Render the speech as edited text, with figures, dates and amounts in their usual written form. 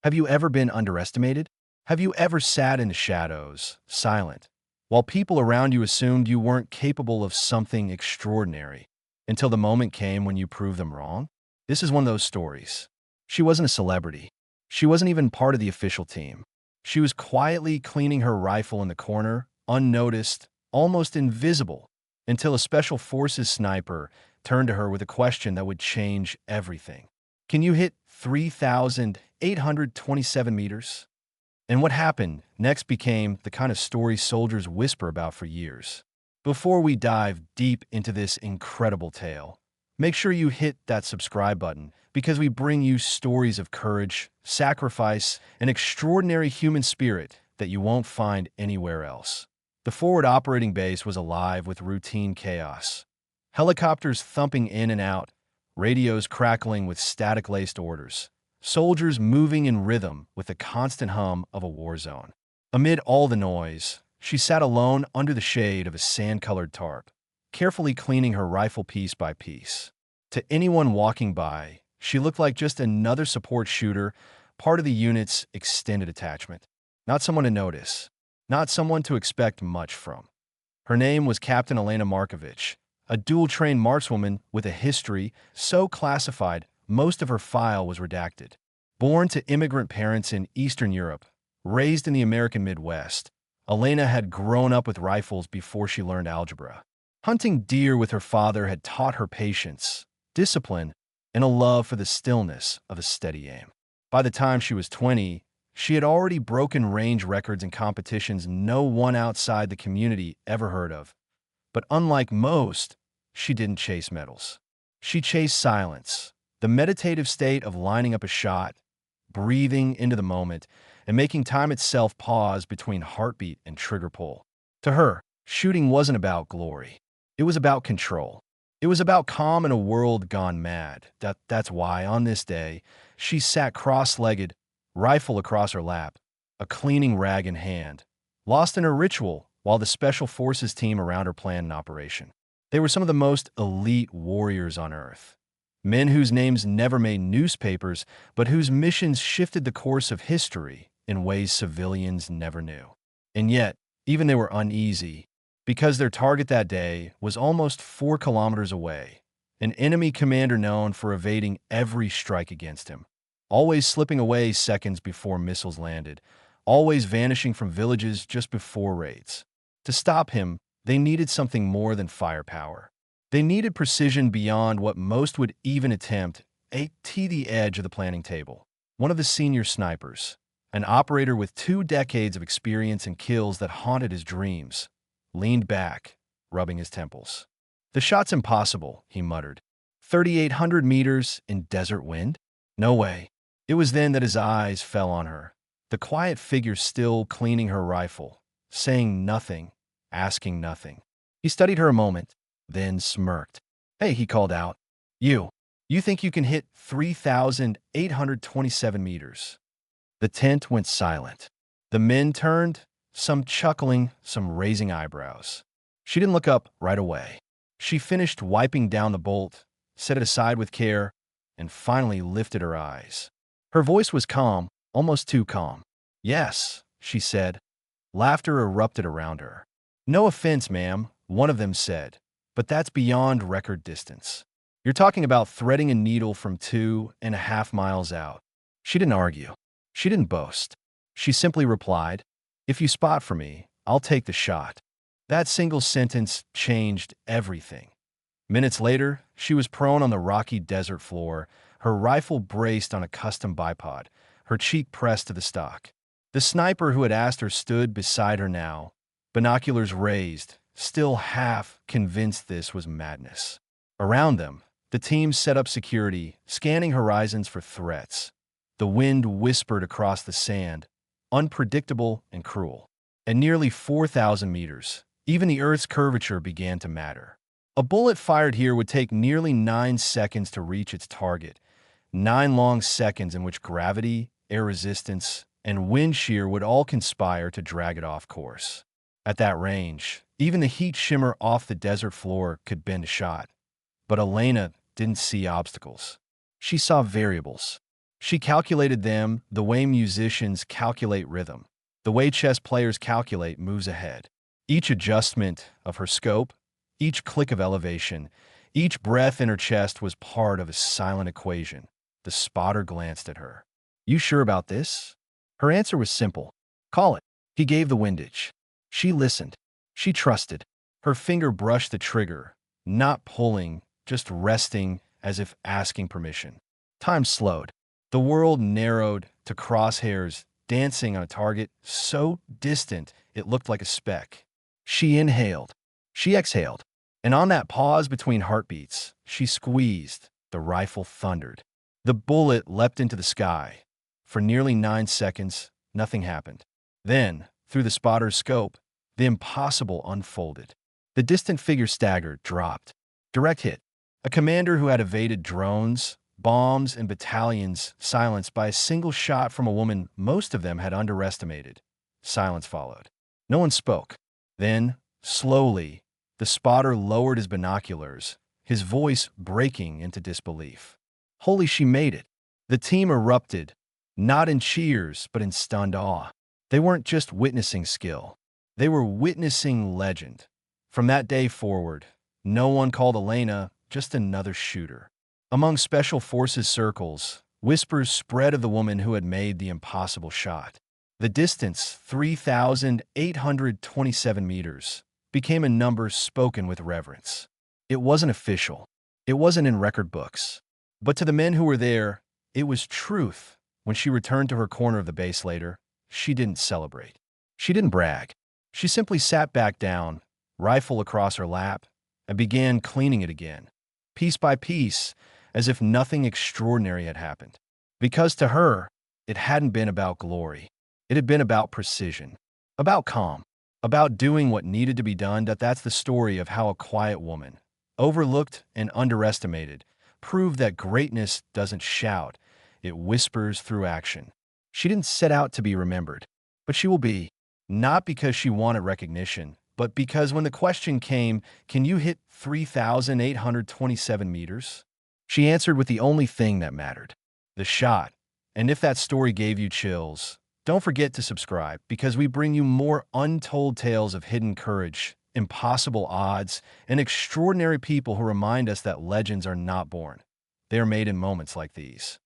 Have you ever been underestimated? Have you ever sat in the shadows, silent, while people around you assumed you weren't capable of something extraordinary, until the moment came when you proved them wrong? This is one of those stories. She wasn't a celebrity. She wasn't even part of the official team. She was quietly cleaning her rifle in the corner, unnoticed, almost invisible, until a special forces sniper turned to her with a question that would change everything. Can you hit 3,827 meters? And what happened next became the kind of story soldiers whisper about for years. Before we dive deep into this incredible tale, make sure you hit that subscribe button because we bring you stories of courage, sacrifice, and extraordinary human spirit that you won't find anywhere else. The forward operating base was alive with routine chaos. Helicopters thumping in and out, radios crackling with static-laced orders, soldiers moving in rhythm with the constant hum of a war zone. Amid all the noise, she sat alone under the shade of a sand-colored tarp, carefully cleaning her rifle piece by piece. To anyone walking by, she looked like just another support shooter, part of the unit's extended attachment. Not someone to notice, not someone to expect much from. Her name was Captain Elena Markovich, a dual-trained markswoman with a history so classified most of her file was redacted. Born to immigrant parents in Eastern Europe, raised in the American Midwest, Elena had grown up with rifles before she learned algebra. Hunting deer with her father had taught her patience, discipline, and a love for the stillness of a steady aim. By the time she was 20, she had already broken range records in competitions no one outside the community ever heard of. But unlike most, she didn't chase medals. She chased silence, the meditative state of lining up a shot, breathing into the moment, and making time itself pause between heartbeat and trigger pull. To her, shooting wasn't about glory. It was about control. It was about calm in a world gone mad. That's why, on this day, she sat cross-legged, rifle across her lap, a cleaning rag in hand, lost in her ritual while the Special Forces team around her planned an operation. They were some of the most elite warriors on Earth. Men whose names never made newspapers, but whose missions shifted the course of history in ways civilians never knew. And yet, even they were uneasy, because their target that day was almost 4 kilometers away, an enemy commander known for evading every strike against him, always slipping away seconds before missiles landed, always vanishing from villages just before raids. To stop him, they needed something more than firepower. They needed precision beyond what most would even attempt, at the edge of the planning table. One of the senior snipers, an operator with 2 decades of experience in kills that haunted his dreams, leaned back, rubbing his temples. "The shot's impossible," he muttered. 3,800 meters in desert wind? No way. It was then that his eyes fell on her, the quiet figure still cleaning her rifle, saying nothing, asking nothing. He studied her a moment, then smirked. "Hey," he called out. You think you can hit 3,827 meters?" The tent went silent. The men turned, some chuckling, some raising eyebrows. She didn't look up right away. She finished wiping down the bolt, set it aside with care, and finally lifted her eyes. Her voice was calm, almost too calm. "Yes," she said. Laughter erupted around her. "No offense, ma'am," one of them said, "but that's beyond record distance. You're talking about threading a needle from 2.5 miles out." She didn't argue. She didn't boast. She simply replied, "If you spot for me, I'll take the shot." That single sentence changed everything. Minutes later, she was prone on the rocky desert floor, her rifle braced on a custom bipod, her cheek pressed to the stock. The sniper who had asked her stood beside her now, binoculars raised, still half convinced this was madness. Around them, the team set up security, scanning horizons for threats. The wind whispered across the sand, unpredictable and cruel. At nearly 4,000 meters, even the Earth's curvature began to matter. A bullet fired here would take nearly 9 seconds to reach its target, 9 long seconds in which gravity, air resistance, and wind shear would all conspire to drag it off course. At that range, even the heat shimmer off the desert floor could bend a shot. But Elena didn't see obstacles. She saw variables. She calculated them the way musicians calculate rhythm, the way chess players calculate moves ahead. Each adjustment of her scope, each click of elevation, each breath in her chest was part of a silent equation. The spotter glanced at her. You sure about this? Her answer was simple. Call it. He gave the windage. She listened. She trusted. Her finger brushed the trigger, not pulling, just resting as if asking permission. Time slowed. The world narrowed to crosshairs dancing on a target so distant it looked like a speck. She inhaled. She exhaled. And on that pause between heartbeats, she squeezed. The rifle thundered. The bullet leapt into the sky. For nearly 9 seconds, nothing happened. Then, through the spotter's scope, the impossible unfolded. The distant figure staggered, dropped. Direct hit. A commander who had evaded drones, bombs, and battalions silenced by a single shot from a woman most of them had underestimated. Silence followed. No one spoke. Then, slowly, the spotter lowered his binoculars, his voice breaking into disbelief. Holy, she made it! The team erupted, not in cheers, but in stunned awe. They weren't just witnessing skill. They were witnessing legend. From that day forward, no one called Elena just another shooter. Among Special Forces circles, whispers spread of the woman who had made the impossible shot. The distance, 3,827 meters, became a number spoken with reverence. It wasn't official. It wasn't in record books. But to the men who were there, it was truth. When she returned to her corner of the base later, she didn't celebrate. She didn't brag. She simply sat back down, rifle across her lap, and began cleaning it again, piece by piece, as if nothing extraordinary had happened. Because to her, it hadn't been about glory. It had been about precision, about calm, about doing what needed to be done. That's the story of how a quiet woman, overlooked and underestimated, proved that greatness doesn't shout, it whispers through action. She didn't set out to be remembered, but she will be, not because she wanted recognition, but because when the question came, can you hit 3,827 meters? She answered with the only thing that mattered, the shot. And if that story gave you chills, don't forget to subscribe, because we bring you more untold tales of hidden courage, impossible odds, and extraordinary people who remind us that legends are not born. They are made in moments like these.